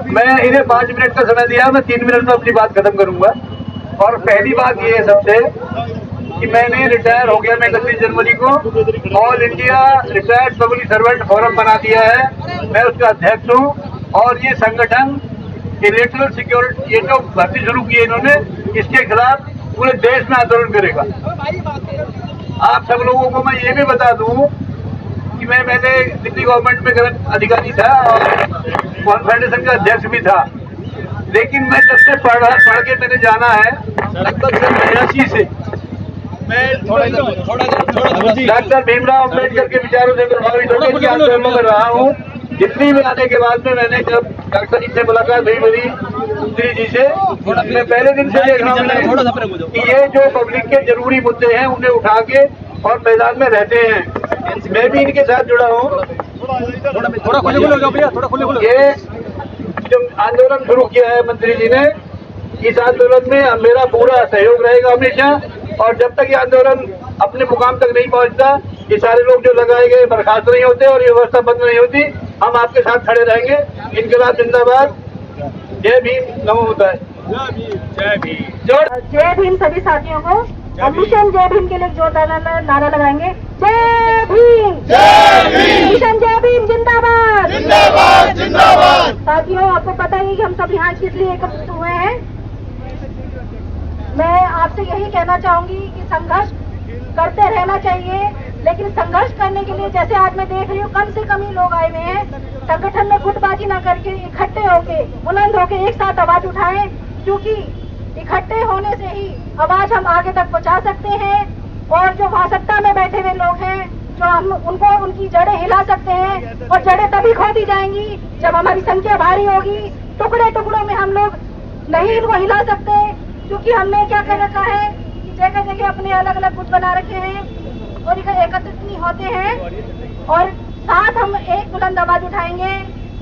मैं इन्हें 5 मिनट का समय दिया, मैं 3 मिनट में अपनी बात खत्म करूंगा। और पहली बात ये है सबसे कि मैंने रिटायर हो गया, मैं 31 जनवरी को all India retired public servant forum बना दिया है, मैं उसका अध्यक्ष हूँ। और ये संगठन इलेक्ट्रल सिक्योरिटी, ये जो भर्ती शुरू की है इन्होंने, इसके खिलाफ पूरे देश में आंदोलन करेगा। आप सब लोगों को मैं ये भी बता दूं कि मैं पहले दिल्ली गवर्नमेंट में अधिकारी था और कॉन्फेडरेशन का अध्यक्ष भी था, लेकिन मैं जब से पढ़ के मैंने जाना है लगभग 82 से मैं डॉक्टर भीमराव अम्बेडकर के विचारों से प्रभावित होकर आंदोलन कर रहा हूँ। दिल्ली में आने के बाद में मैंने जब डॉक्टर जी से मुलाकात हुई मेरी मंत्री जी से, मैं पहले दिन से देख रहा हूँ कि ये जो पब्लिक के जरूरी मुद्दे हैं उन्हें उठा के और मैदान में रहते हैं। मैं भी इनके साथ जुड़ा हूँ। ये जो आंदोलन शुरू किया है मंत्री जी ने, इस आंदोलन में मेरा पूरा सहयोग रहेगा हमेशा। और जब तक ये आंदोलन अपने मुकाम तक नहीं पहुंचता, ये सारे लोग जो लगाए गए बर्खास्त नहीं होते और ये व्यवस्था बंद नहीं होती, हम आपके साथ खड़े रहेंगे। इनकलाब जिंदाबाद, जय भीम, नमो बुद्धाय। जय भीम। जय भीम सभी साथियों को मिशन जय भीम के लिए जोरदार नारा लगाएंगे। जय भीम, जय भीम, मिशन जय भीम जिंदाबाद, जिंदाबाद, जिंदाबाद। साथियों, आपको पता ही कि हम सब यहाँ किस लिए एकत्रित हुए हैं। मैं आपसे यही कहना चाहूंगी कि संघर्ष करते रहना चाहिए, लेकिन संघर्ष करने के लिए जैसे आज मैं देख रही हूँ कम से कम ही लोग आए हुए हैं। संगठन में गुटबाजी न करके इकट्ठे होके, बुलंद होके एक साथ आवाज उठाएं, क्योंकि इकट्ठे होने से ही आवाज हम आगे तक पहुंचा सकते हैं। और जो वहाँ सत्ता में बैठे हुए लोग हैं, जो हम उनको उनकी जड़ें हिला सकते हैं, और जड़ें तभी खोदी जाएंगी जब हमारी संख्या भारी होगी। टुकड़े टुकड़ों में हम लोग नहीं इनको हिला सकते, क्योंकि हमने क्या कर रखा है कि जगह जगह अपने अलग अलग गुट बना रखे हैं और एकत्रित नहीं होते हैं। और साथ हम एक बुलंद आवाज उठाएंगे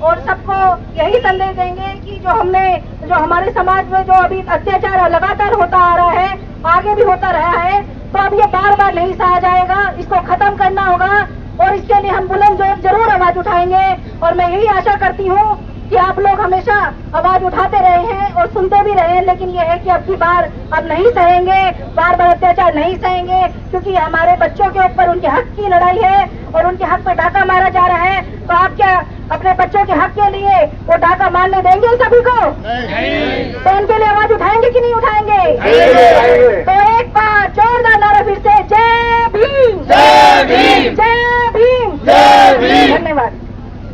और सबको यही संदेश देंगे कि जो हमारे समाज में जो अभी अत्याचार लगातार होता आ रहा है, आगे भी होता रहा है, तो अब ये बार बार नहीं सहा जाएगा, इसको खत्म करना होगा। और इसके लिए हम बुलंद जरूर आवाज उठाएंगे। और मैं यही आशा करती हूँ कि आप लोग हमेशा आवाज उठाते रहे हैं और सुनते भी रहे हैं, लेकिन ये है कि अब की बार अब नहीं सहेंगे, बार बार अत्याचार नहीं सहेंगे, क्योंकि हमारे बच्चों के ऊपर उनके हक की लड़ाई है और उनके हक पर डाका मारा जा रहा है। तो आप क्या अपने बच्चों के हक के लिए वो डाका मारने देंगे सभी को? नहीं। तो उनके लिए आवाज उठाएंगे कि नहीं उठाएंगे? तो एक बार जोरदार नारा फिर से, जय भीम, जय भीम, जय भीम, जय भीम। धन्यवाद।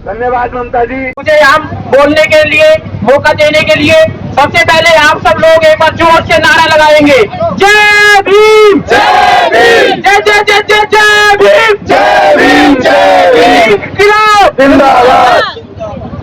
धन्यवाद ममता जी। मुझे यहाँ बोलने के लिए मौका देने के लिए सबसे पहले आप सब लोग एक बार जोर से नारा लगाएंगे, जय भीम, जय भीम, जय जय जय जय जय भीम, जय भीम, जय भीम, जिंदाबाद।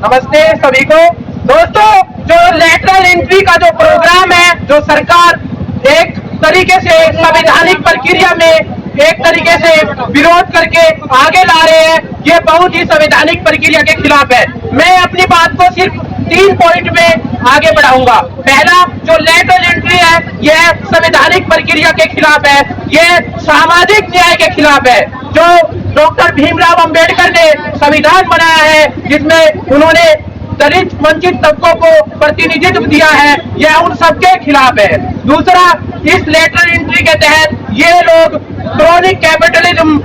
नमस्ते सभी को। दोस्तों, जो लेटरल एंट्री का जो प्रोग्राम है, जो सरकार एक तरीके से संवैधानिक प्रक्रिया में एक तरीके से विरोध करके आगे ला रहे हैं, ये बहुत ही संवैधानिक प्रक्रिया के खिलाफ है। मैं अपनी बात को सिर्फ 3 पॉइंट में आगे बढ़ाऊंगा। पहला, जो लेटरल एंट्री है, यह संवैधानिक प्रक्रिया के खिलाफ है, यह सामाजिक न्याय के खिलाफ है। जो डॉक्टर भीमराव अंबेडकर ने संविधान बनाया है, जिसमें उन्होंने दलित वंचित तबकों को प्रतिनिधित्व दिया है, यह उन सबके खिलाफ है। दूसरा, इस लेटरल एंट्री के तहत ये लोग क्रॉनिक कैपिटलिज्म,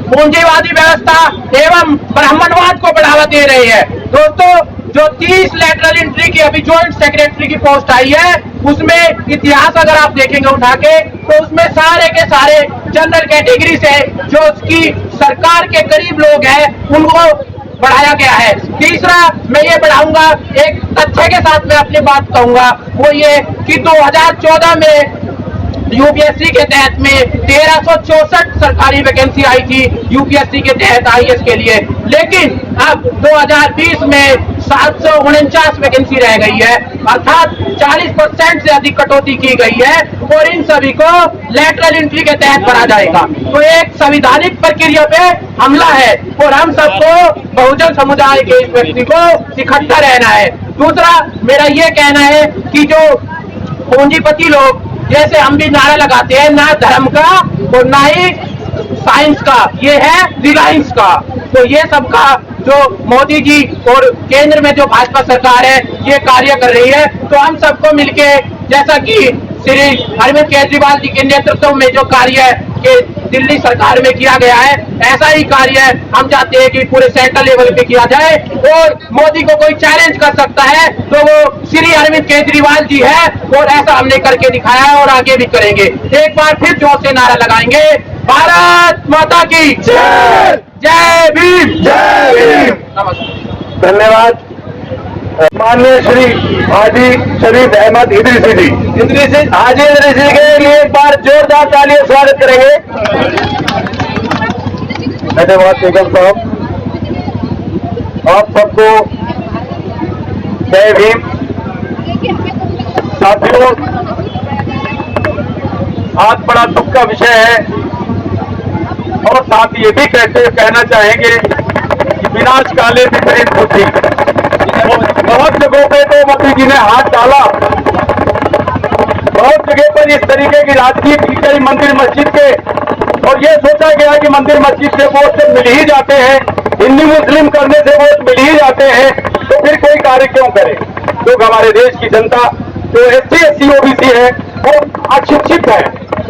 पूंजीवादी व्यवस्था एवं ब्राह्मणवाद को बढ़ावा दे रहे हैं। दोस्तों, जो 30 लेटरल एंट्री की अभी ज्वाइंट सेक्रेटरी की पोस्ट आई है, उसमें इतिहास अगर आप देखेंगे उठा के, तो उसमें सारे के सारे जनरल कैटेगरी से जो उसकी सरकार के करीब लोग हैं उनको बढ़ाया गया है। तीसरा, मैं ये बढ़ाऊंगा, एक तथ्य के साथ मैं अपनी बात कहूंगा, वो ये कि 2014 में यूपीएससी के तहत में 1364 सरकारी वैकेंसी आई थी यूपीएससी के तहत आईएएस के लिए, लेकिन अब 2020 में 749 वैकेंसी रह गई है, अर्थात 40% से अधिक कटौती की गई है और इन सभी को लेटरल एंट्री के तहत भरा जाएगा। तो एक संवैधानिक प्रक्रिया पे हमला है और हम सबको बहुजन समुदाय के इस व्यक्ति को इकट्ठा रहना है। दूसरा, मेरा ये कहना है कि जो पूंजीपति लोग, जैसे हम भी नारा लगाते हैं, ना धर्म का और ना ही साइंस का, ये है रिलायंस का, तो ये सबका जो मोदी जी और केंद्र में जो भाजपा सरकार है ये कार्य कर रही है। तो हम सबको मिलके, जैसा कि श्री अरविंद केजरीवाल जी के नेतृत्व में जो कार्य है कि दिल्ली सरकार में किया गया है, ऐसा ही कार्य हम चाहते हैं कि पूरे सेंट्रल लेवल पे किया जाए। और मोदी को कोई चैलेंज कर सकता है तो वो श्री अरविंद केजरीवाल जी है, और ऐसा हमने करके दिखाया है और आगे भी करेंगे। एक बार फिर जोर से नारा लगाएंगे, भारत माता की जय, जय भीम, जय भीम। नमस्कार। धन्यवाद। माननीय श्री हाजी शरीफ अहमद इदरीसी जी, हाजी इदरीसी के लिए एक बार जोरदार तालियों स्वागत करेंगे। धन्यवाद बेगम साहब, आप सबको जय भीम। साथियों, आज बड़ा दुख का विषय है और साथ ये भी कहना चाहेंगे कि विनाश काले विपरीत बुद्धि। बहुत जगहों पे तो मोदी जी ने हाथ डाला, बहुत जगह पर इस तरीके की राजनीति की गई मंदिर मस्जिद के, और ये सोचा गया कि मंदिर मस्जिद से वोट तो मिल ही जाते हैं, हिंदू मुस्लिम करने से वोट मिल ही जाते हैं, तो फिर कोई कार्य क्यों करे। लोग, हमारे देश की जनता जो SC SC OBC है वो अशिक्षित है,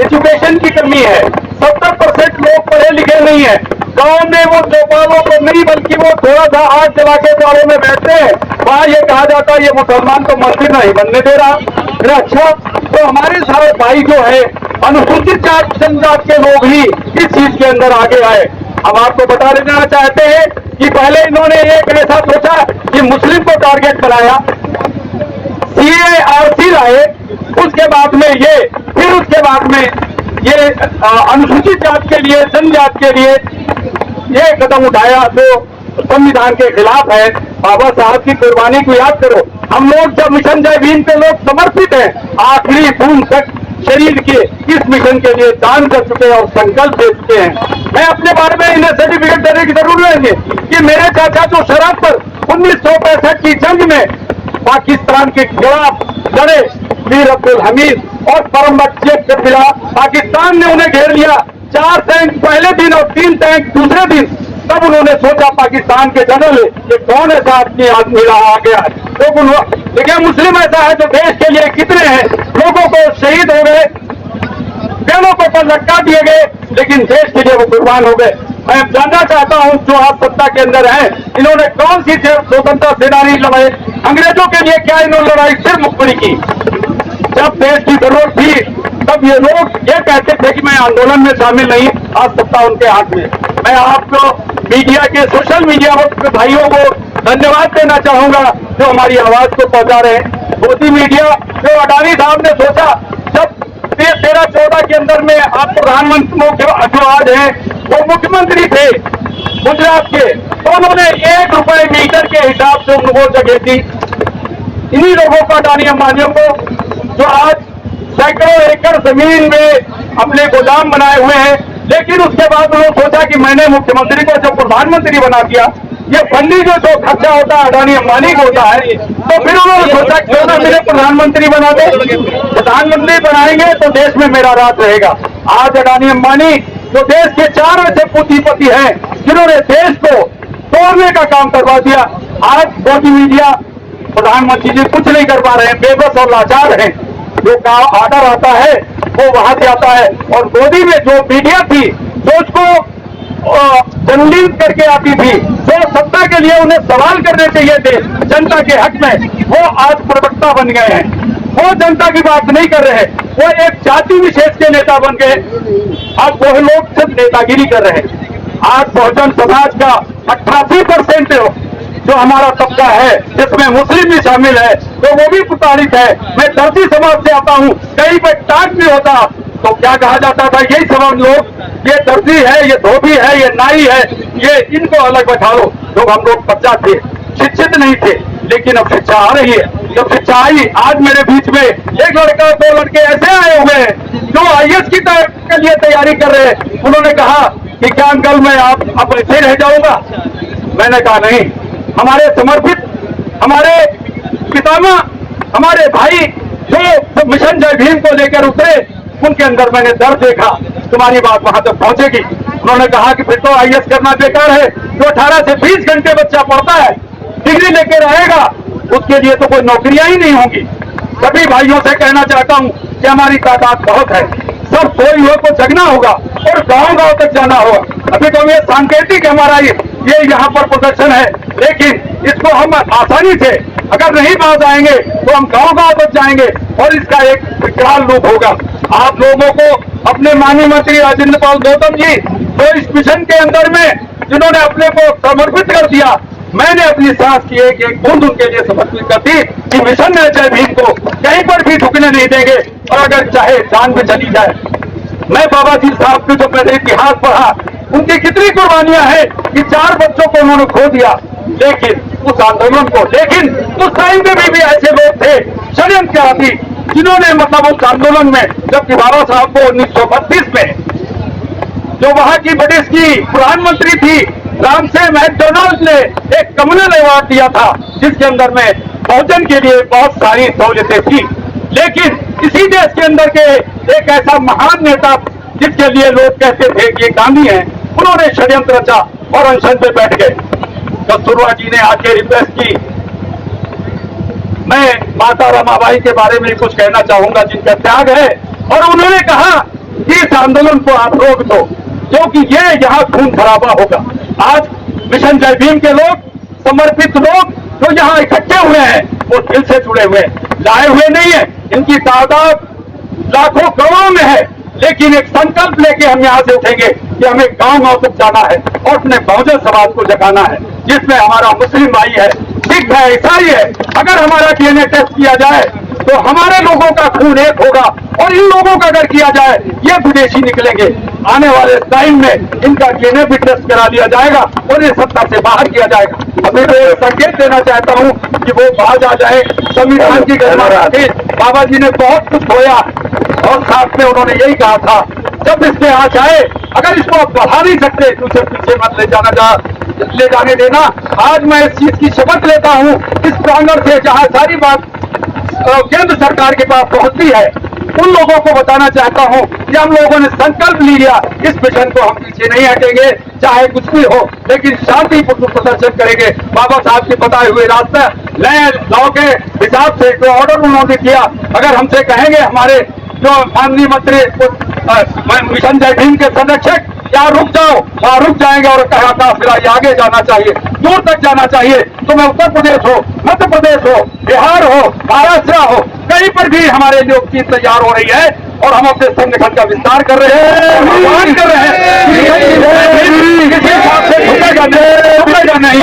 एजुकेशन की कमी है, 70% लोग पढ़े लिखे नहीं है। गांव में वो चौपालों को नहीं बल्कि वो थोड़ा सा आग जला के चारों में बैठते हैं, वहां ये कहा जाता है ये मुसलमान तो मंदिर नहीं बनने दे रहा। अच्छा, तो हमारे सारे भाई जो है अनुसूचित जाति जनजाति के लोग ही इस चीज के अंदर आगे आए। हम आपको बता देना चाहते हैं कि पहले इन्होंने एक ऐसा सोचा कि मुस्लिम को टारगेट बनाया, CARC लाए, उसके बाद में ये, फिर उसके बाद में ये अनुसूचित जाति के लिए, जनजाति के लिए ये कदम उठाया जो संविधान के खिलाफ है। बाबा साहब की कुर्बानी को याद करो। हम लोग जब मिशन जय भीम के लोग समर्पित हैं, आखिरी बूंद तक शरीर के इस मिशन के लिए दान कर चुके हैं और संकल्प दे चुके हैं। मैं अपने बारे में इन्हें सर्टिफिकेट देने की जरूर रहेंगे कि मेरे चाचा जो शराब पर 1965 की जंग में पाकिस्तान के खिलाफ लड़े, मीर अब्दुल हमीद और परमवत शेख के खिलाफ पाकिस्तान ने उन्हें घेर लिया, 4 टैंक पहले दिन और 3 टैंक दूसरे दिन, तब उन्होंने सोचा पाकिस्तान के जनरल ये कौन ऐसा अपनी आदमी रहा आ गया है। तो देखिए, मुस्लिम ऐसा है जो देश के लिए कितने हैं, लोगों को शहीद हो गए, पेड़ों को पर लटका दिए गए, लेकिन देश के लिए वो कुर्बान हो गए। मैं जानना चाहता हूं जो आप सत्ता के अंदर हैं, इन्होंने कौन सी स्वतंत्रता सेनानी लड़ाई, अंग्रेजों के लिए क्या इन्होंने लड़ाई सिर्फ मुखबरी की। जब देश की जरूरत थी तब ये लोग ये कहते थे कि मैं आंदोलन में शामिल नहीं, आज सत्ता उनके हाथ में। मैं आपको मीडिया के, सोशल मीडिया के भाइयों को धन्यवाद देना चाहूंगा जो हमारी आवाज को पहुंचा रहे हैं। मोदी मीडिया जो अडानी साहब ने सोचा, जब 13-14 के अंदर में आप प्रधानमंत्री जो आज हैं वो मुख्यमंत्री थे गुजरात के, तो उन्होंने 1 रुपए मीटर के हिसाब से उनको जगह दी। इन्हीं लोगों को, अडानी अंबानियों को, जो आज सैकड़ों एकड़ जमीन में अपने गोदाम बनाए हुए हैं, लेकिन उसके बाद उन्होंने सोचा कि मैंने मुख्यमंत्री को जब प्रधानमंत्री बना दिया, ये फंडी जो खर्चा होता है अडानी अंबानी को होता है, तो फिर उन्होंने सोचा क्यों ना मेरे प्रधानमंत्री बना दे। प्रधानमंत्री बनाएंगे तो देश में मेरा राज रहेगा। आज अडानी अंबानी जो देश के 4 ऐसे पूंजीपति हैं जिन्होंने देश को तोड़ने का काम करवा दिया, आज मोदी मीडिया, प्रधानमंत्री जी कुछ नहीं कर पा रहे हैं, बेबस और लाचार हैं। जो ऑर्डर आता है वो वहां से आता है, और मोदी में जो मीडिया थी जो उसको जर्नलिस्ट करके आती थी, जो सत्ता के लिए उन्हें सवाल करने चाहिए थे जनता के हक में, वो आज प्रवक्ता बन गए हैं। वो जनता की बात नहीं कर रहे, वो एक जाति विशेष के नेता बन गए। अब वो लोग सिर्फ नेतागिरी कर रहे हैं। आज बहुजन समाज का 88% जो हमारा तबका है जिसमें मुस्लिम भी शामिल है, तो वो भी प्रताड़ित है। मैं दर्जी समाज से आता हूँ, कहीं पर टाट भी होता तो क्या कहा जाता था, यही समझ लो ये दर्जी है, ये धोबी है, ये नाई है, ये इनको अलग बैठा लो। लोग, हम लोग बच्चा थे, शिक्षित नहीं थे, लेकिन अब शिक्षा आ रही है। जब शिक्षा आई, आज मेरे बीच में एक लड़का, 2 लड़के ऐसे आए हुए हैं जो IAS की के लिए तैयारी कर रहे हैं। उन्होंने कहा कि क्या अंकल मैं आप ऐसे रह जाऊंगा। मैंने कहा नहीं, हमारे समर्पित, हमारे पितामह, हमारे भाई जो मिशन जय भीम को लेकर उतरे, उनके अंदर मैंने डर देखा, तुम्हारी बात वहां तक पहुंचेगी। उन्होंने कहा कि फिर तो IAS करना बेकार है, जो 18 से 20 घंटे बच्चा पढ़ता है, डिग्री लेके रहेगा, उसके लिए तो कोई नौकरियां ही नहीं होंगी। सभी भाइयों से कहना चाहता हूं कि हमारी तादाद बहुत है, सब सोई हो तो जगना होगा और गांव-गांव तक जाना होगा। अभी तो ये सांकेतिक हमारा ये यहाँ पर प्रदर्शन है, लेकिन इसको हम आसानी से अगर नहीं बाज आएंगे तो हम गांव-गांव तक जाएंगे और इसका एक विकराल रूप होगा। आप लोगों को अपने माननीय मंत्री राजेंद्र पाल गौतम जी तो इस मिशन के अंदर में जिन्होंने अपने को समर्पित कर दिया, मैंने अपनी सांस की एक एक बूंद उनके लिए समर्पित कर दी कि मिशन जय भीम को कहीं पर भी झुकने नहीं देंगे और अगर चाहे जान भी चली जाए। मैं बाबा जी साहब के जो मैंने इतिहास पढ़ा, उनकी कितनी कुर्बानियां हैं कि 4 बच्चों को उन्होंने खो दिया, लेकिन उस आंदोलन को, लेकिन उस टाइम पे भी ऐसे लोग थे षड्यंत्रकारी जिन्होंने मतलब उस आंदोलन में, जबकि बाबा साहब को 1932 में जो वहां की ब्रिटिश की प्रधानमंत्री थी रामसे मैकडोनाल्ड ने एक कम्युनल अवार्ड दिया था, जिसके अंदर में बहुजन के लिए बहुत सारी सहूलियतें थी। लेकिन इसी देश के अंदर के एक ऐसा महान नेता जिसके लिए लोग कहते थे कि ये गांधी हैं, उन्होंने षड्यंत्र रचा और अनशन पे बैठ गए। कस्तूरबा जी ने आके रिक्वेस्ट की। मैं माता रमाबाई के बारे में कुछ कहना चाहूंगा, जिनका त्याग है, और उन्होंने कहा कि इस आंदोलन को आप रोक दो क्योंकि ये यहाँ खून खराबा होगा। आज मिशन जय भीम के लोग, समर्पित लोग जो यहाँ इकट्ठे हुए हैं, वो दिल से जुड़े हुए हैं, लाए हुए नहीं है। इनकी तादाद लाखों करोड़ों में है, लेकिन एक संकल्प लेके हम यहाँ से उठेंगे कि हमें गांव-गांव तक जाना है और अपने बहुजन समाज को जगाना है, जिसमें हमारा मुस्लिम भाई है, सिख है, ईसाई है। अगर हमारा DNA टेस्ट किया जाए तो हमारे लोगों का खून एक होगा और इन लोगों का अगर किया जाए ये विदेशी निकलेंगे। आने वाले टाइम में इनका DNA भी टेस्ट करा दिया जाएगा और ये सत्ता से बाहर किया जाएगा। अभी मैं संकेत देना चाहता हूँ कि वो बाहर आ जाए। संविधान की गरिमा रखी। बाबा जी ने बहुत कुछ खोया और साथ में उन्होंने यही कहा था, जब इसमें आ जाए, अगर इसको आप बढ़ा नहीं सकते तो उसे पीछे मत ले जाने देना। आज मैं इस चीज की शपथ लेता हूँ इस प्रांगण से, जहाँ सारी बात केंद्र सरकार के पास पहुंचती है, उन लोगों को बताना चाहता हूं कि हम लोगों ने संकल्प लिया, इस मिशन को हम पीछे नहीं हटेंगे, चाहे कुछ भी हो, लेकिन शांतिपूर्ण प्रदर्शन करेंगे। बाबा साहब के बताए हुए रास्ते नए लॉ के हिसाब से जो ऑर्डर उन्होंने किया, अगर हमसे कहेंगे हमारे जो माननीय मंत्री मिशन जय भीम के संरक्षक, यहाँ रुक जाओ, वहाँ रुक जाएंगे और कहा था फिर आगे जाना चाहिए, दूर तक जाना चाहिए। तो मैं उत्तर प्रदेश हो, मध्य प्रदेश हो, बिहार हो, महाराष्ट्र हो, कहीं पर भी हमारे लिए चीज तैयार हो रही है और हम अपने संगठन का विस्तार कर रहे हैं, आह्वान कर रहे हैं। किसी हिसाब से झुकेगा नहीं।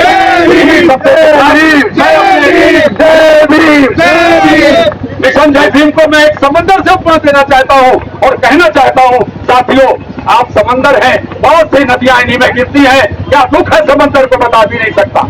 मिशन जय भीम को मैं एक समंदर से उपमा देना चाहता हूँ और कहना चाहता हूँ, साथियों आप समंदर हैं, बहुत सी नदियां इन्हीं में गिरती हैं। क्या दुख है समंदर को बता भी नहीं सकता,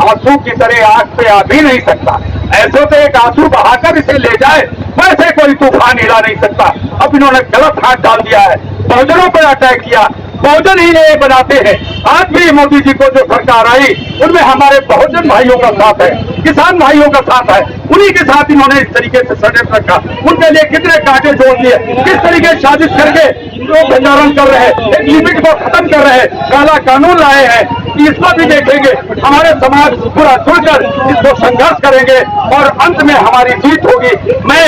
आंसू की तरह आग पे आ भी नहीं सकता। ऐसे तो एक आंसू बहाकर इसे ले जाए, वैसे कोई तूफान हिला नहीं सकता। अब इन्होंने गलत हाथ डाल दिया है, बहुजनों पर अटैक किया, बहुजन ही ये बनाते हैं। आज भी मोदी जी को जो सरकार आई, उनमें हमारे बहुजन भाइयों का साथ है, किसान भाइयों का साथ है, उन्हीं के साथ इन्होंने इस तरीके से षड्यंत्र रखा। उनके लिए कितने कांटे जोड़ दिए, किस तरीके से साजिश करके लोग भंडारण कर रहे हैं, एक लिमिट को खत्म कर रहे हैं, काला कानून लाए हैं। इसको भी देखेंगे, हमारे समाज पूरा जुड़कर इसको संघर्ष करेंगे और अंत में हमारी जीत होगी। मैं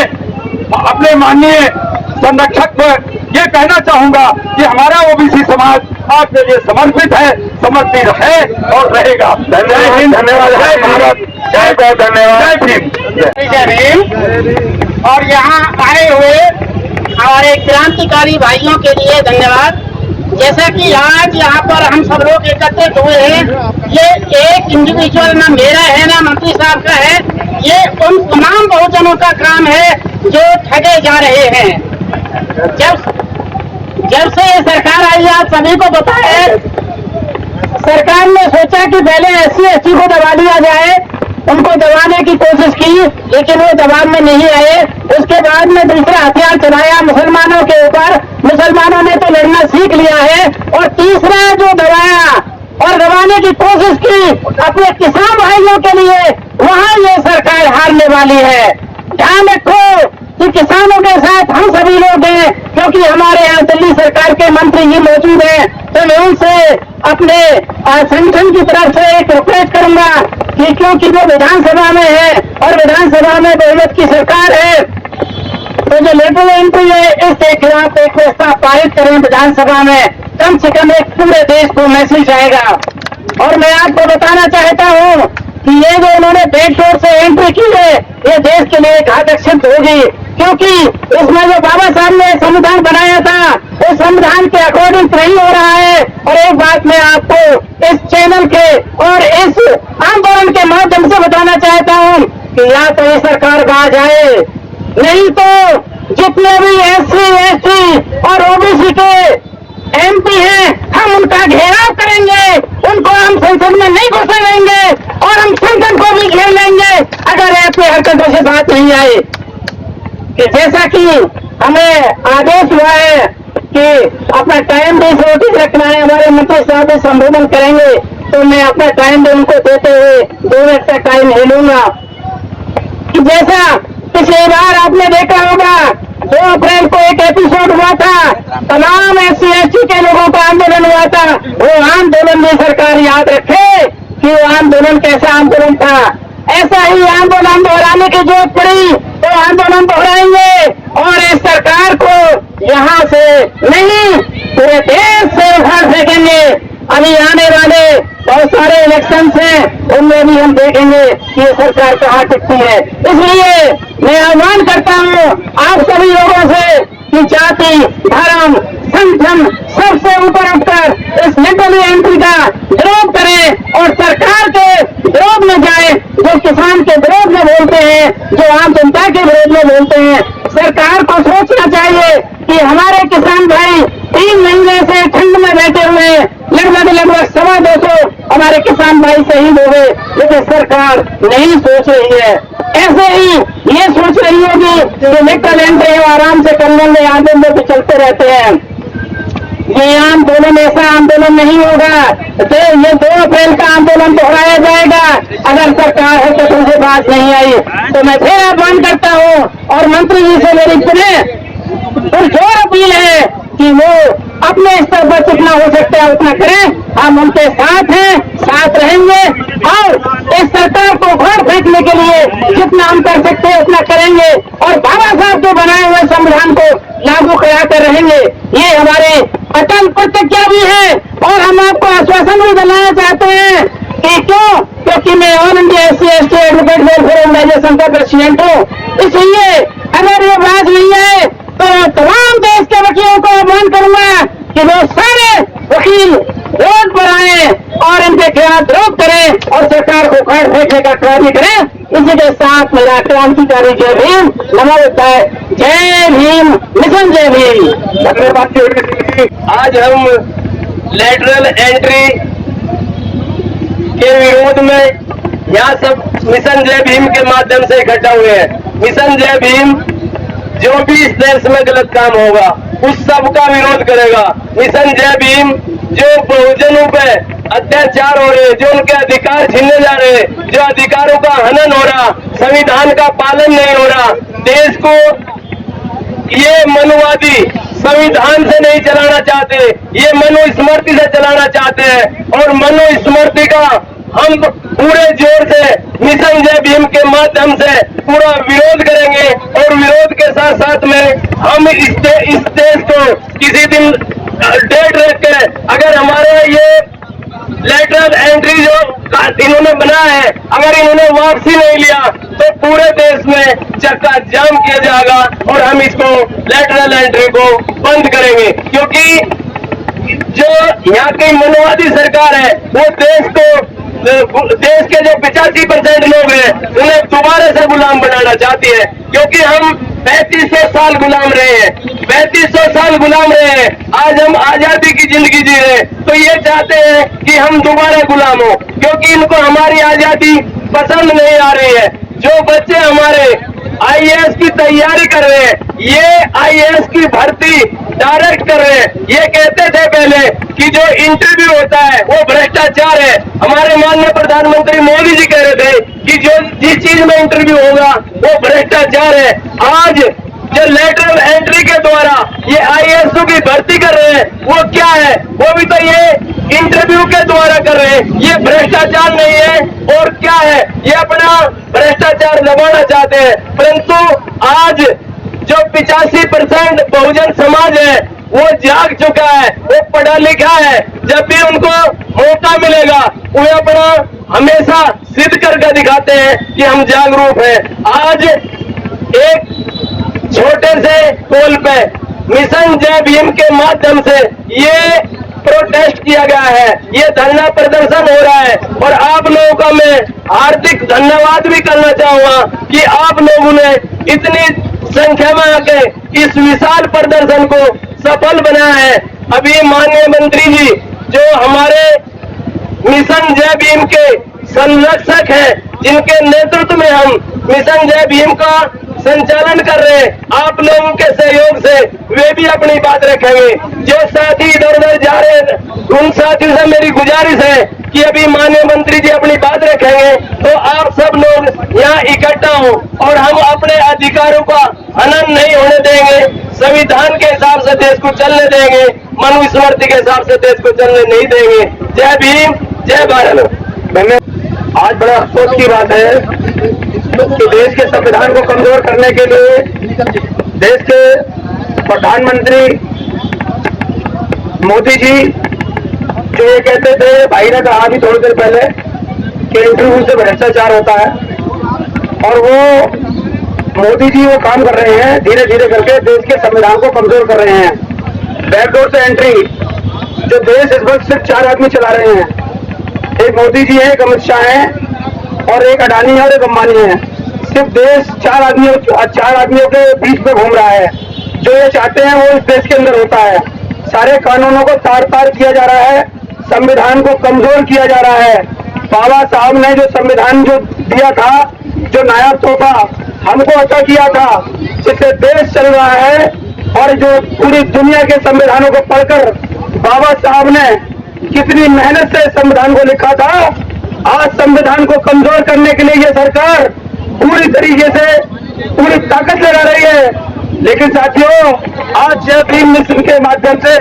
अपने माननीय संरक्षक को ये कहना चाहूंगा कि हमारा OBC समाज आपके लिए समर्पित है, समर्पित है और रहेगा। जय हिंद, धन्यवाद। जय भारत, जय जय, धन्यवाद। जय भीम, जय भीम। और यहाँ आए हुए हमारे क्रांतिकारी भाइयों के लिए धन्यवाद। जैसा कि आज यहाँ पर हम सब लोग एकत्रित हुए हैं, ये एक इंडिविजुअल ना मेरा है ना मंत्री साहब का है, ये उन तमाम बहुजनों का काम है जो ठगे जा रहे हैं। जब से ये सरकार आई, आप सभी को पता है, सरकार ने सोचा कि पहले SC को दबा दिया जाए, उनको दबाने की कोशिश की, लेकिन वो दबाव में नहीं आए। उसके बाद में दूसरा हथियार चलाया मुसलमानों के ऊपर, मुसलमानों ने तो लड़ना सीख लिया है। और तीसरा जो दबाया और दबाने की कोशिश की अपने किसान भाइयों के लिए, वहां ये सरकार हारने वाली है। ध्यान रखो कि किसानों के साथ हम सभी लोग हैं, क्योंकि हमारे यहाँ दिल्ली सरकार के मंत्री जी मौजूद हैं। तो मैं उनसे अपने संगठन की तरफ से एक रिक्वेस्ट करूंगा कि क्योंकि वो विधानसभा में है और विधानसभा में बहुमत की सरकार है, तो जो लेटरल एंट्री है इसके खिलाफ एक प्रस्ताव पारित करें विधानसभा में, कम से कम एक पूरे देश को मैसेज आएगा। और मैं आपको बताना चाहता हूं कि ये जो उन्होंने बैकडोर से एंट्री की है ये देश के लिए घातक सिद्ध होगी, क्योंकि इसमें जो बाबा साहब ने संविधान बनाया था उस संविधान के अकॉर्डिंग नहीं हो रहा है। और एक बात मैं आपको इस चैनल के और इस आंदोलन के माध्यम से बताना चाहता हूं कि या तो ये सरकार बाज आए, नहीं तो जितने भी SC, ST और OBC के MP हैं हम उनका घेराव करेंगे, उनको हम संसद में नहीं घुसने देंगे और हम संसद को भी घेर लेंगे अगर ऐसी हरकतों से बात नहीं आए। कि जैसा कि हमें आदेश हुआ है कि अपना टाइम भी नोटिस रखना है, हमारे मंत्री साहब भी संबोधन करेंगे, तो मैं अपना टाइम भी उनको देते हुए 2 मिनट का टाइम ले लूंगा। कि जैसा पिछली बार आपने देखा होगा 2 अप्रैल को एक एपिसोड हुआ था, तमाम SC, ST के लोगों का आंदोलन हुआ था, वो आंदोलन भी सरकार याद रखे कि वो आंदोलन कैसा आंदोलन था। ऐसा ही आंदोलन दोहराने की जरूरत पड़ी तो आंदोलन दोहराएंगे और इस सरकार को यहाँ से नहीं पूरे देश से उखाड़ फेंकेंगे। अभी आने वाले बहुत सारे इलेक्शन हैं, उनमें भी हम देखेंगे कि ये सरकार कहाँ टिकती है। इसलिए मैं आह्वान करता हूँ आप सभी लोगों से कि जाति, धर्म, संगठन सबसे ऊपर उठकर इस लेटरल एंट्री का विरोध करें और सरकार के विरोध में जाए, जो किसान के विरोध में बोलते हैं, जो आम जनता के विरोध में बोलते हैं। सरकार को सोचना चाहिए कि हमारे किसान भाई 3 महीने से ठंड में बैठे हुए हैं, लगभग 250 हमारे किसान भाई शहीद हो गए, लेकिन सरकार नहीं सोच रही है। ऐसे ही ये सोच रही होगी कि लेटरल एंट्री आराम से कर लेंगे, आंदोलन भी चलते रहते हैं। ये आंदोलन ऐसा आंदोलन नहीं होगा, तो ये 2 अप्रैल का आंदोलन दोहराया जाएगा अगर सरकार है तो तुमसे बात नहीं आई। तो मैं फिर आह्वान करता हूँ और मंत्री जी से मेरी पुरजोर अपील है कि वो अपने स्तर पर जितना हो सकता है उतना करें, हम उनके साथ हैं, साथ रहेंगे और इस सरकार को घर फेंकने के लिए जितना हम कर सकते हैं उतना करेंगे और बाबा साहब के बनाए हुए संविधान को लागू कराते रहेंगे। ये हमारे अटल प्रतिज्ञा भी है और हम आपको आश्वासन भी दिलाना चाहते हैं कि क्योंकि मैं All India SC, ST Advocate Welfare Organisation का प्रेसिडेंट हूँ, इसलिए अगर ये बात नहीं है तो तमाम देश के वकीलों को आह्वान करूंगा कि वो सारे वकील रोड पर आए और इनके खिलाफ विरोध करें और सरकार को उखाड़ फेंकने का कार्य करें। इसी के साथ मेरा क्रांतिकारी जय भीम, नमो बुद्धाय, जय भीम, मिशन जय भीम। आज हम लेटरल एंट्री के विरोध में यहाँ सब मिशन जय भीम के माध्यम से इकट्ठा हुए हैं। मिशन जय भीम जो भी इस देश में गलत काम होगा उस सब का विरोध करेगा। मिशन जय भीम जो बहुजनों पे अत्याचार हो रहे, जो उनके अधिकार छीनने जा रहे, जो अधिकारों का हनन हो रहा, संविधान का पालन नहीं हो रहा, देश को ये मनुवादी संविधान से नहीं चलाना चाहते, ये मनुस्मृति से चलाना चाहते हैं और मनुस्मृति का हम पूरे जोर से मिशन जय भीम के माध्यम से पूरा विरोध करेंगे और विरोध के साथ साथ में हम इस देश को किसी दिन डेट रख के अगर हमारे ये लेटरल एंट्री जो इन्होंने बनाया है अगर इन्होंने वापसी नहीं लिया तो पूरे देश में चक्का जाम किया जाएगा और हम इसको लेटरल एंट्री को बंद करेंगे, क्योंकि जो यहाँ की मनोवादी सरकार है वो देश के जो 85% लोग हैं उन्हें दोबारा से गुलाम बनाना चाहती है, क्योंकि हम 3500 साल गुलाम रहे हैं, 3500 साल गुलाम रहे हैं। आज हम आजादी की जिंदगी जी रहे हैं तो ये चाहते हैं कि हम दोबारा गुलाम हो, क्योंकि इनको हमारी आजादी पसंद नहीं आ रही है। जो बच्चे हमारे IAS की तैयारी कर रहे हैं, ये IAS की भर्ती डायरेक्ट कर रहे हैं। ये कहते थे पहले कि जो इंटरव्यू होता है वो भ्रष्टाचार है। हमारे माननीय प्रधानमंत्री मोदी जी कह रहे थे कि जो जिस चीज में इंटरव्यू होगा वो भ्रष्टाचार है। आज जो लेटरल एंट्री के द्वारा ये आईएएस की भर्ती कर रहे हैं वो क्या है? वो भी तो ये इंटरव्यू के द्वारा कर रहे हैं। ये भ्रष्टाचार नहीं है और क्या है? ये अपना भ्रष्टाचार दबाना चाहते हैं। परंतु आज जो 85% बहुजन समाज है वो जाग चुका है, वो पढ़ा लिखा है। जब भी उनको मौका मिलेगा वो अपना हमेशा सिद्ध करके दिखाते हैं कि हम जागरूक हैं। आज एक छोटे से पोल पे मिशन जय भीम के माध्यम से ये प्रोटेस्ट किया गया है, ये धरना प्रदर्शन हो रहा है और आप लोगों का मैं हार्दिक धन्यवाद भी करना चाहूंगा कि आप लोगों ने इतनी संख्या में आके इस विशाल प्रदर्शन को सफल बनाया है। अभी माननीय मंत्री जी जो हमारे मिशन जय भीम के संरक्षक हैं, जिनके नेतृत्व में हम मिशन जय भीम का संचालन कर रहे हैं, आप लोगों के सहयोग से वे भी अपनी बात रखेंगे। जो साथी इधर उधर जा रहे हैं उन साथियों से मेरी गुजारिश है कि अभी माननीय मंत्री जी अपनी बात रखेंगे तो आप सब लोग यहाँ इकट्ठा हो और हम अपने अधिकारों का हनन नहीं होने देंगे। संविधान के हिसाब से देश को चलने देंगे, मनुस्मृति के हिसाब से देश को चलने नहीं देंगे। जय भीम, जय भारत। आज बड़ा अफसोस की बात है कि देश के संविधान को कमजोर करने के लिए देश के प्रधानमंत्री मोदी जी जो ये कहते थे, भाई ने कहा भी थोड़ी देर पहले कि इंटरव्यू से भ्रष्टाचार होता है, और वो मोदी जी वो काम कर रहे हैं धीरे धीरे करके देश के संविधान को कमजोर कर रहे हैं। बैकडोर से एंट्री जो देश इस वक्त सिर्फ 4 आदमी चला रहे हैं, एक मोदी जी है, एक अमित शाह है और एक अडानी है और एक अंबानी है। सिर्फ देश 4 आदमियों के बीच में घूम रहा है। जो ये चाहते हैं वो इस देश के अंदर होता है। सारे कानूनों को तार तार किया जा रहा है, संविधान को कमजोर किया जा रहा है। बाबा साहब ने जो संविधान जो दिया था, जो नायाब तोहफा हमको अता किया था, जिससे देश चल रहा है, और जो पूरी दुनिया के संविधानों को पढ़कर बाबा साहब ने कितनी मेहनत से संविधान को लिखा था, आज संविधान को कमजोर करने के लिए ये सरकार पूरी तरीके से पूरी ताकत लगा रही है। लेकिन साथियों, आज जय भीम मिशन के माध्यम से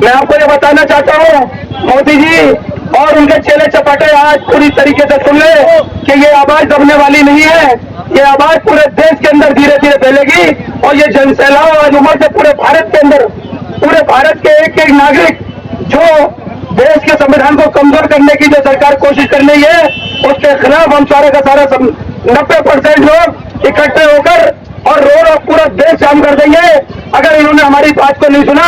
मैं आपको ये बताना चाहता हूँ, मोदी जी और उनके चेले चपाटे आज पूरी तरीके से सुन ले कि ये आवाज दबने वाली नहीं है। ये आवाज पूरे देश के अंदर धीरे धीरे फैलेगी और ये जनसैलाब आज उम्र से पूरे भारत के अंदर, पूरे भारत के एक एक नागरिक जो देश के संविधान को कमजोर करने की जो सरकार कोशिश कर रही है, उसके खिलाफ हम सारे का सारा 90% लोग इकट्ठे होकर और रोड और पूरा देश जाम कर देंगे। अगर इन्होंने हमारी बात को नहीं सुना,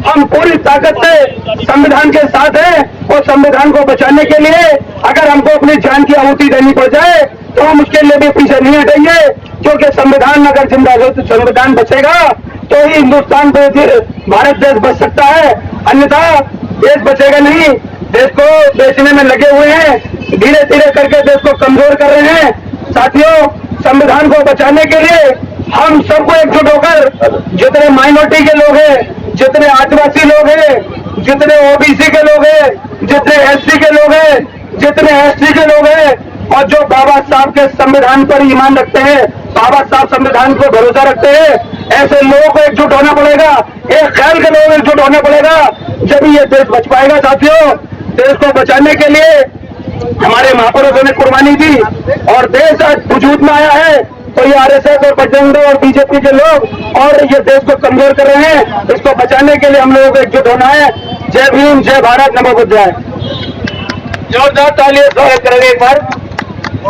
हम पूरी ताकत से संविधान के साथ हैं और संविधान को बचाने के लिए अगर हमको अपनी जान की आहुति देनी पड़ जाए तो हम उसके लिए भी पीछे नहीं हटेंगे, क्योंकि संविधान अगर जिंदा हो तो संविधान बचेगा तो ही हिंदुस्तान पे भारत देश बच सकता है, अन्यथा देश बचेगा नहीं। देश को बेचने में लगे हुए हैं, धीरे धीरे करके देश को कमजोर कर रहे हैं। साथियों, संविधान को बचाने के लिए हम सबको एकजुट होकर, जितने माइनॉरिटी के लोग हैं, जितने आदिवासी लोग हैं, जितने ओबीसी के लोग हैं, जितने एससी के लोग हैं, जितने एसटी के लोग हैं, और जो बाबा साहब के संविधान पर ईमान रखते हैं, बाबा साहब संविधान पर भरोसा रखते हैं, ऐसे लोगों को एकजुट होना पड़ेगा। एक ख्याल के लोग एकजुट होना पड़ेगा, जब ये देश बच पाएगा। साथियों, देश को बचाने के लिए हमारे महापुरुषों ने कुर्बानी दी और देश आज वजूद में आया है, तो ये आरएसएस और बजरंग और बीजेपी के लोग और ये देश को कमजोर कर रहे हैं। इसको बचाने के लिए हम लोगों को एकजुट होना है। जय भीम, जय भारत, नमो बुद्धाय। जोरदार तालियां स्वागत करेंगे एक बार।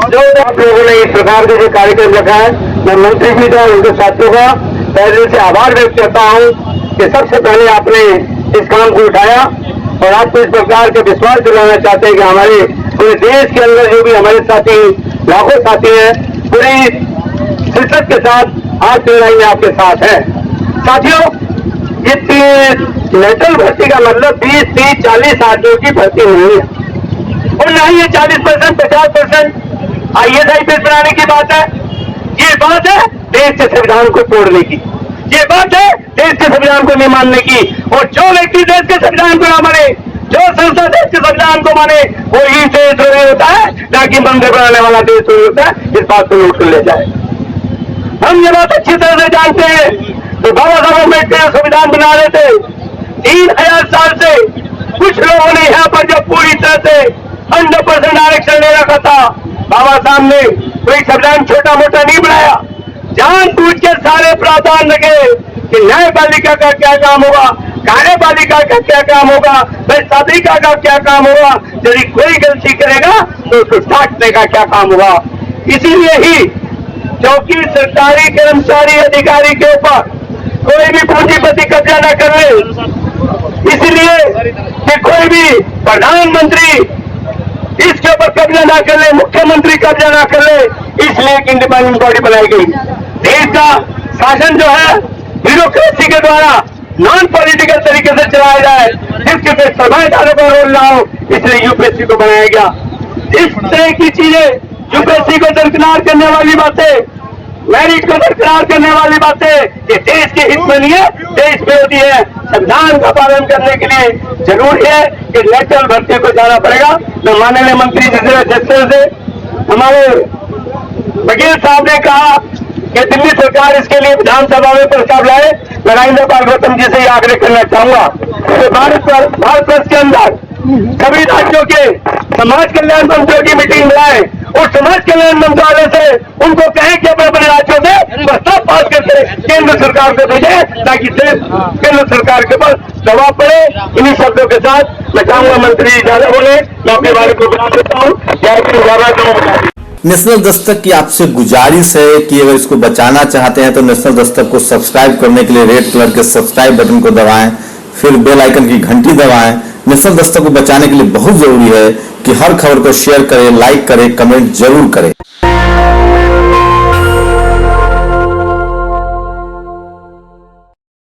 जो आप लोगों ने इस प्रकार के जो कार्यक्रम रखा है, मैं मंत्री जी का उनके साथियों का पहले से आभार व्यक्त करता हूँ कि सबसे पहले आपने इस काम को उठाया और आपको इस प्रकार के विश्वास दिलाना चाहते हैं कि हमारे पूरे देश के अंदर जो भी हमारे साथी लाखों साथी हैं, पूरी शिद्दत के साथ आज की लड़ाई में आपके साथ है। साथियों, ये नेशनल भर्ती का मतलब 20, 30, 40 आदमियों की भर्ती नहीं है, और ना ही ये 40%, 50% IAS बनाने की बात है। ये बात है देश के संविधान को तोड़ने की, ये बात है देश के संविधान को नहीं मानने की। और जो व्यक्ति देश के संविधान को ना माने, जो संस्था देश के संविधान को माने, वही देशद्रोही होता है, ना कि मंदिर बनाने वाला देशद्रोही होता है। इस बात को नोट कर ले जाए। हम ये बात अच्छी तरह से जानते हैं तो बाबा साहब अम्बेडकर संविधान बना रहे थे 3000 साल से कुछ लोगों ने यहाँ पर जब पूरी तरह से 100% आरक्षण ले रखा था, बाबा साहब ने कोई संविधान छोटा मोटा नहीं बनाया, जानबूझ के सारे प्रावधान रखे कि न्यायपालिका का क्या काम होगा, कार्यपालिका का क्या काम होगा, प्रशासनिका का क्या काम होगा, यदि कोई गलती करेगा तो उसको डांटने का क्या काम होगा। इसीलिए ही क्योंकि सरकारी कर्मचारी अधिकारी के ऊपर कोई भी पूंजीपति कब्जा न कर ले, इसलिए कि कोई भी प्रधानमंत्री इसके ऊपर कब्जा ना कर ले, मुख्यमंत्री कब्जा ना कर ले, इसलिए एक इंडिपेंडेंट बॉडी बनाई गई। देश का शासन जो है ब्यूरोक्रेसी के द्वारा नॉन पॉलिटिकल तरीके से चलाया जाए, जिसके पे संवैधानिक का रोल ना हो, इसलिए यूपीएससी को बनाया गया। इस तरह की चीजें, यूपीएससी को दरकिनार करने वाली बातें, मैरिट को बरकरार करने वाली बातें, ये देश के हित में नहीं है, देश विरोधी है। संविधान का पालन करने के लिए जरूरी है कि नेशनल भर्ती को जाना पड़ेगा। मैं माननीय मंत्री जस्टिस से हमारे वकील साहब ने कहा कि दिल्ली सरकार इसके लिए विधानसभा में प्रस्ताव लाए। मैं राजेंद्र पाल गौतम जी से ये आग्रह करना चाहूंगा कि भारत वर्ष के अंदर सभी राज्यों के समाज कल्याण मंत्रियों की मीटिंग बुलाए और समाज कल्याण मंत्रालय से उनको कहें कि अपने अपने राज्यों से प्रस्ताव पास करके केंद्र सरकार को भेजे, ताकि केंद्र सरकार के ऊपर दबाव पड़े। इन्हीं शब्दों के साथ मैं चाहूंगा मंत्री ज्यादा बोले, मैं अपने बारे को बता देता हूँ। नेशनल दस्तक की आपसे गुजारिश है कि अगर इसको बचाना चाहते हैं तो नेशनल दस्तक को सब्सक्राइब करने के लिए रेड कलर के सब्सक्राइब बटन को दबाएं, फिर बेल आइकन की घंटी दबाएं। नेशनल दस्तक को बचाने के लिए बहुत जरूरी है कि हर खबर को शेयर करें, लाइक करें, कमेंट जरूर करें।